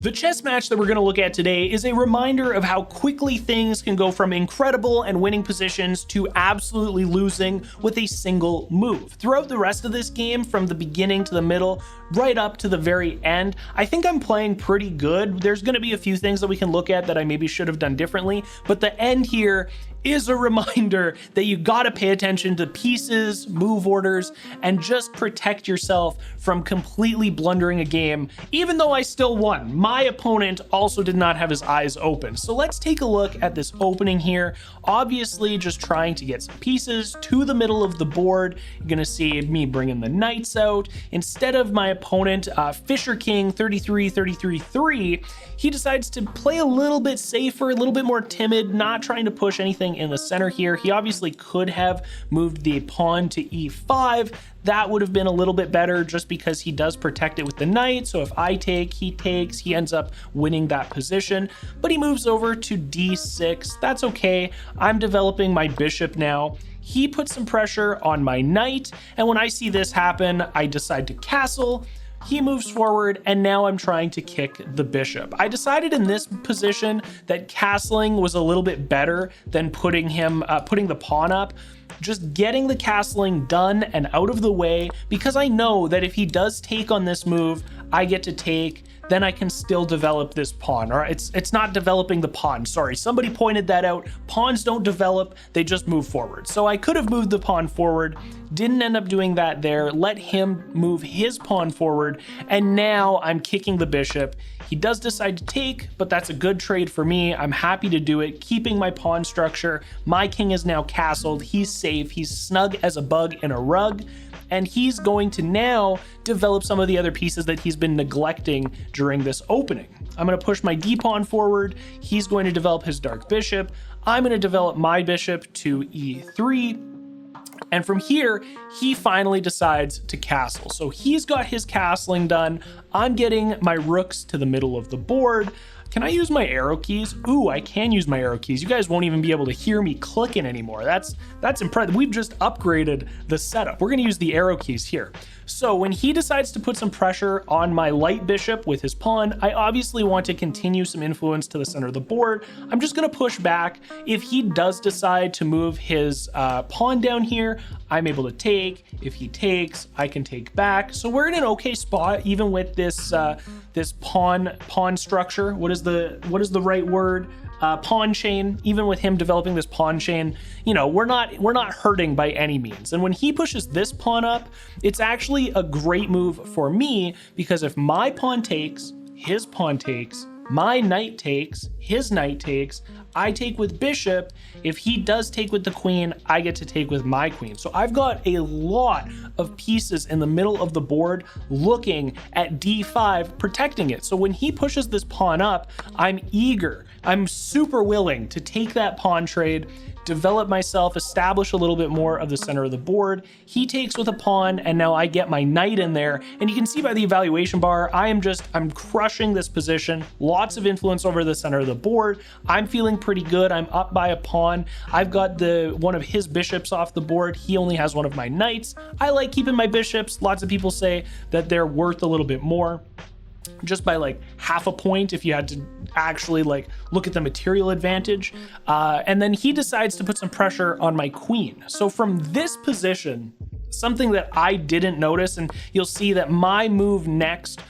The chess match that we're going to look at today is a reminder of how quickly things can go from incredible and winning positions to absolutely losing with a single move. Throughout the rest of this game, from the beginning to the middle, right up to the very end, I think I'm playing pretty good. There's going to be a few things that we can look at that I maybe should have done differently, but the end here is a reminder that you got to pay attention to pieces, move orders, and just protect yourself from completely blundering a game, even though I still won. My opponent also did not have his eyes open. So let's take a look at this opening here. Obviously, just trying to get some pieces to the middle of the board. You're going to see me bringing the knights out. Instead of my opponent, Fisher King 33-33-3, he decides to play a little bit safer, a little bit more timid, not trying to push anything in the center here. He obviously could have moved the pawn to e5. That would have been a little bit better just because he does protect it with the knight. So if I take, he takes, he ends up winning that position. But he moves over to d6. That's okay. I'm developing my bishop now. He puts some pressure on my knight. And when I see this happen, I decide to castle. He moves forward, and now I'm trying to kick the bishop. I decided in this position that castling was a little bit better than putting the pawn up. Just getting the castling done and out of the way, because I know that if he does take on this move, I get to take, then I can still develop this pawn. Or it's not developing the pawn, sorry. Somebody pointed that out. Pawns don't develop, they just move forward. So I could have moved the pawn forward, didn't end up doing that there, let him move his pawn forward, and now I'm kicking the bishop. He does decide to take, but that's a good trade for me. I'm happy to do it, keeping my pawn structure. My king is now castled, he's safe, he's snug as a bug in a rug, and he's going to now develop some of the other pieces that he's been neglecting during this opening. I'm going to push my d-pawn forward, he's going to develop his dark bishop, I'm going to develop my bishop to e3, and from here, he finally decides to castle. So he's got his castling done. I'm getting my rooks to the middle of the board. Can I use my arrow keys? Ooh, I can use my arrow keys. You guys won't even be able to hear me clicking anymore. That's impressive. We've just upgraded the setup. We're gonna use the arrow keys here. So when he decides to put some pressure on my light bishop with his pawn, I obviously want to continue some influence to the center of the board. I'm just gonna push back. If he does decide to move his pawn down here, I'm able to take. If he takes, I can take back. So we're in an okay spot, even with this this pawn structure. What is the right word? Pawn chain. Even with him developing this pawn chain, you know, we're not hurting by any means. And when he pushes this pawn up, it's actually a great move for me, because if my pawn takes, his pawn takes, my knight takes, his knight takes, I take with bishop. If he does take with the queen, I get to take with my queen. So I've got a lot of pieces in the middle of the board looking at d5, protecting it. So when he pushes this pawn up, I'm eager. I'm super willing to take that pawn trade, develop myself, establish a little bit more of the center of the board. He takes with a pawn, and now I get my knight in there. And you can see by the evaluation bar, I'm crushing this position. Lots of influence over the center of the board. I'm feeling pretty good. I'm up by a pawn. I've got one of his bishops off the board. He only has one of my knights. I like keeping my bishops. Lots of people say that they're worth a little bit more, just by like half a point if you had to actually like look at the material advantage. And then he decides to put some pressure on my queen. So from this position, something that I didn't notice, and you'll see that my next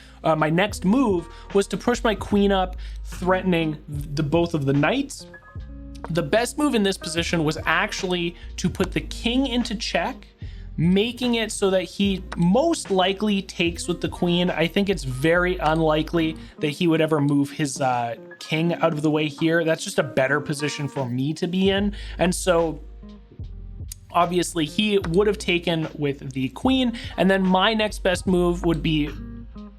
move was to push my queen up, threatening both of the knights. The best move in this position was actually to put the king into check, making it so that he most likely takes with the queen. I think it's very unlikely that he would ever move his king out of the way here. That's just a better position for me to be in. And so obviously he would have taken with the queen, and then my next best move would be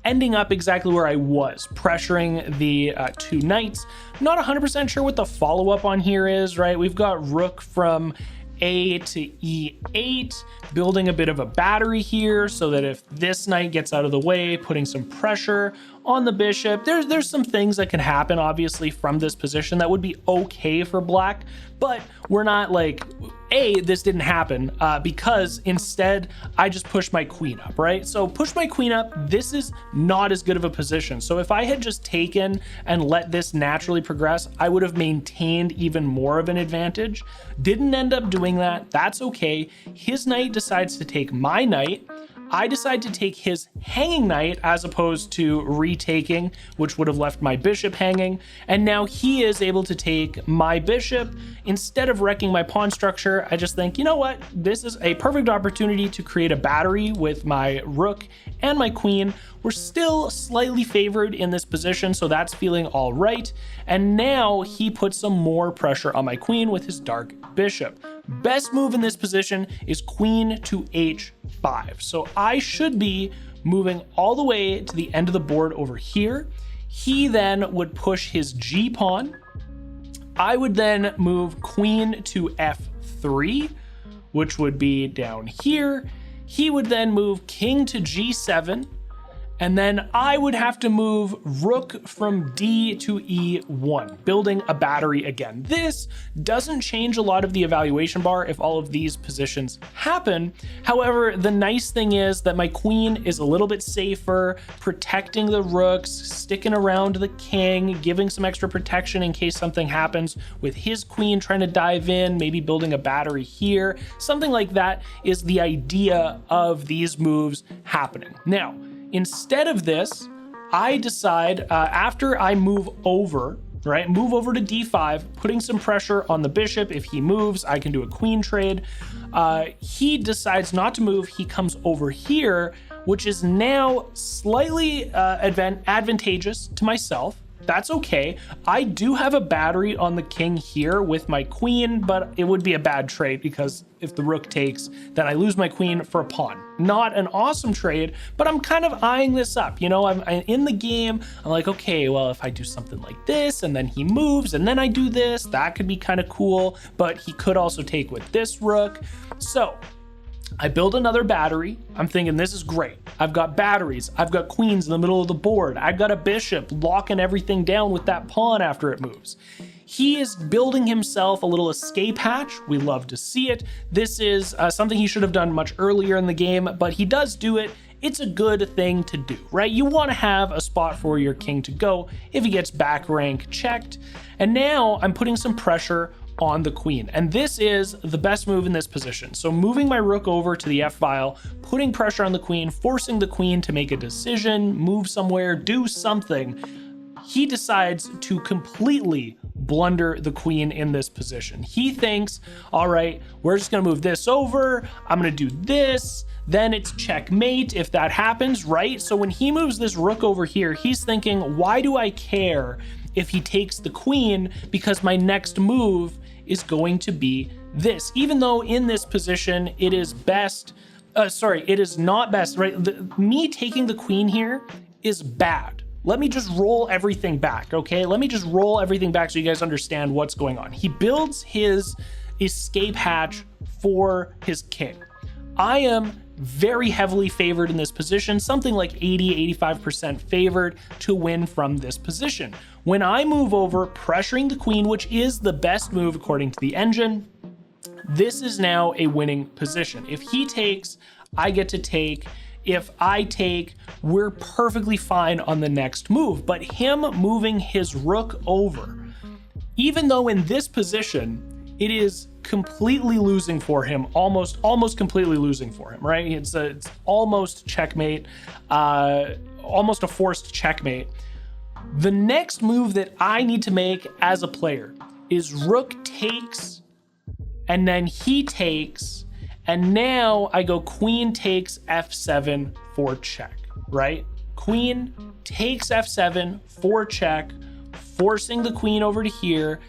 ending up exactly where I was, pressuring the two knights. I'm not 100% sure what the follow-up on here is, right? We've got rook from A to E8, building a bit of a battery here so that if this knight gets out of the way, putting some pressure on the bishop. There's some things that can happen, obviously, from this position that would be okay for black, but we're not like, this didn't happen because instead I just pushed my queen up, right? So push my queen up, this is not as good of a position. So if I had just taken and let this naturally progress, I would have maintained even more of an advantage. Didn't end up doing that, that's okay. His knight decides to take my knight. I decide to take his hanging knight as opposed to retaking, which would have left my bishop hanging. And now he is able to take my bishop. Instead of wrecking my pawn structure, I just think, you know what? This is a perfect opportunity to create a battery with my rook and my queen. We're still slightly favored in this position, so that's feeling all right. And now he puts some more pressure on my queen with his dark bishop. Best move in this position is queen to h5. So I should be moving all the way to the end of the board over here. He then would push his g pawn. I would then move queen to f3, which would be down here. He would then move king to g7. And then I would have to move rook from D to E1, building a battery again. This doesn't change a lot of the evaluation bar if all of these positions happen. However, the nice thing is that my queen is a little bit safer, protecting the rooks, sticking around the king, giving some extra protection in case something happens with his queen trying to dive in, maybe building a battery here. Something like that is the idea of these moves happening. Now, instead of this, I decide after I move over, right, move over to d5, putting some pressure on the bishop. If he moves, I can do a queen trade. He decides not to move. He comes over here, which is now slightly advantageous to myself. That's okay. I do have a battery on the king here with my queen, but it would be a bad trade because if the rook takes, then I lose my queen for a pawn. Not an awesome trade, but I'm kind of eyeing this up. You know, I'm in the game. I'm like, okay, well, if I do something like this and then he moves and then I do this, that could be kind of cool, but he could also take with this rook. So I build another battery. I'm thinking this is great. I've got batteries. I've got queens in the middle of the board. I've got a bishop locking everything down with that pawn after it moves. He is building himself a little escape hatch. We love to see it. This is something he should have done much earlier in the game, but he does do it. It's a good thing to do, right? You want to have a spot for your king to go if he gets back rank checked. And now I'm putting some pressure on the queen. And this is the best move in this position. So moving my rook over to the F file, putting pressure on the queen, forcing the queen to make a decision, move somewhere, do something. He decides to completely blunder the queen in this position. He thinks, all right, we're just gonna move this over. I'm gonna do this. Then it's checkmate if that happens, right? So when he moves this rook over here, he's thinking, why do I care if he takes the queen? Because my next move is going to be this. Even though in this position, it is best, it is not best, right? Me taking the queen here is bad. Let me just roll everything back, okay? Let me just roll everything back so you guys understand what's going on. He builds his escape hatch for his king. I am very heavily favored in this position, something like 80-85% favored to win from this position. When I move over, pressuring the queen, which is the best move according to the engine, this is now a winning position. If he takes, I get to take. If I take, we're perfectly fine on the next move. But him moving his rook over, even though in this position, it is completely losing for him, almost completely losing for him, right? It's almost checkmate, almost a forced checkmate. The next move that I need to make as a player is rook takes, and then he takes, and now I go queen takes f7 for check, right? Queen takes f7 for check, forcing the queen over to here.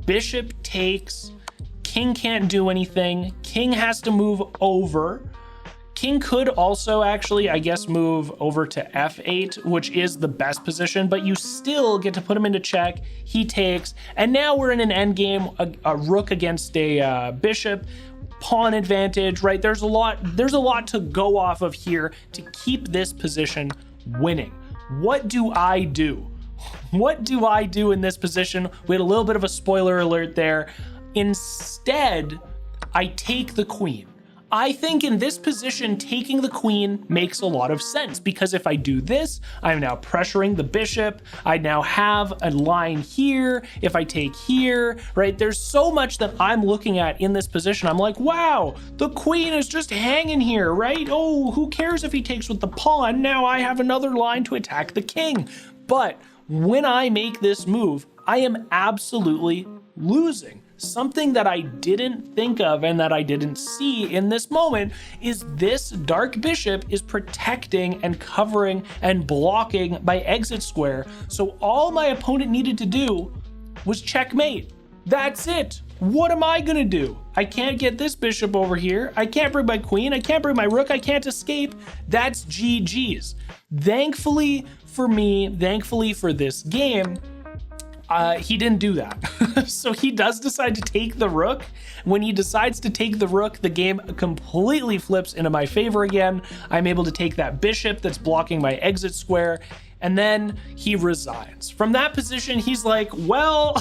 Bishop takes, king can't do anything. King has to move over. King could also actually, I guess, move over to f8, which is the best position, but you still get to put him into check. He takes, and now we're in an endgame, a rook against a bishop, pawn advantage, right? There's a lot to go off of here to keep this position winning. What do I do? What do I do in this position? We had a little bit of a spoiler alert there. Instead, I take the queen. I think in this position, taking the queen makes a lot of sense, because if I do this, I'm now pressuring the bishop. I now have a line here. If I take here, right, there's so much that I'm looking at in this position. I'm like, wow, the queen is just hanging here, right? Oh, who cares if he takes with the pawn? Now I have another line to attack the king. But when I make this move, I am absolutely losing. Something that I didn't think of and that I didn't see in this moment is this dark bishop is protecting and covering and blocking my exit square. So all my opponent needed to do was checkmate. That's it. What am I gonna do? I can't get this bishop over here. I can't bring my queen. I can't bring my rook. I can't escape. That's GG's. Thankfully for me, thankfully for this game, he didn't do that. So he does decide to take the rook. When he decides to take the rook, the game completely flips into my favor again. I'm able to take that bishop that's blocking my exit square, and then he resigns. From that position, he's like, well,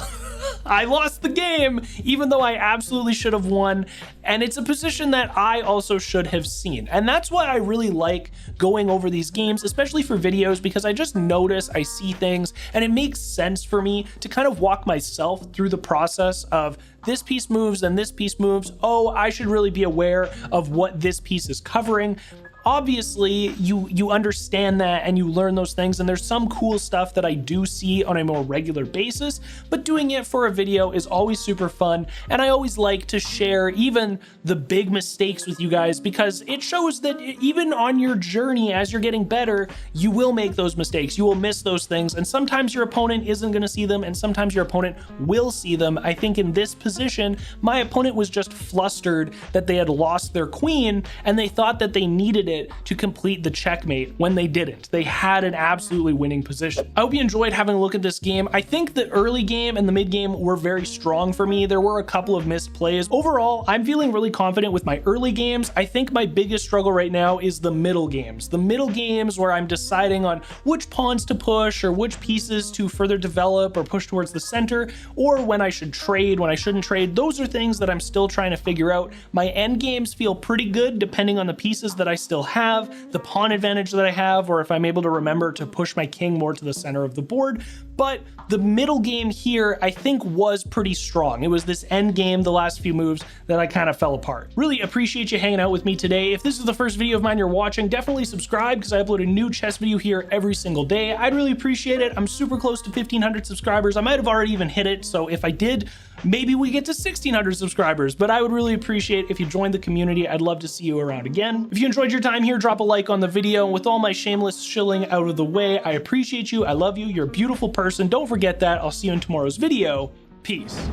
I lost the game, even though I absolutely should have won. And it's a position that I also should have seen. And that's why I really like going over these games, especially for videos, because I just notice, I see things, and it makes sense for me to kind of walk myself through the process of this piece moves and this piece moves. Oh, I should really be aware of what this piece is covering. Obviously, you understand that and you learn those things, and there's some cool stuff that I do see on a more regular basis, but doing it for a video is always super fun, and I always like to share even the big mistakes with you guys, because it shows that even on your journey as you're getting better, you will make those mistakes, you will miss those things, and sometimes your opponent isn't going to see them, and sometimes your opponent will see them. I think in this position, my opponent was just flustered that they had lost their queen, and they thought that they needed it to complete the checkmate when they didn't. They had an absolutely winning position. I hope you enjoyed having a look at this game. I think the early game and the mid game were very strong for me. There were a couple of missed plays. Overall, I'm feeling really confident with my early games. I think my biggest struggle right now is the middle games. The middle games where I'm deciding on which pawns to push or which pieces to further develop or push towards the center, or when I should trade, when I shouldn't trade. Those are things that I'm still trying to figure out. My end games feel pretty good depending on the pieces that I still have, the pawn advantage that I have, or if I'm able to remember to push my king more to the center of the board. But the middle game here, I think, was pretty strong. It was this end game, the last few moves, that I kind of fell apart. Really appreciate you hanging out with me today. If this is the first video of mine you're watching, definitely subscribe, because I upload a new chess video here every single day. I'd really appreciate it. I'm super close to 1,500 subscribers. I might have already even hit it, so if I did, maybe we get to 1,600 subscribers, but I would really appreciate if you joined the community. I'd love to see you around again. If you enjoyed your time here, drop a like on the video. With all my shameless shilling out of the way, I appreciate you. I love you. You're a beautiful person. Don't forget that. I'll see you in tomorrow's video. Peace.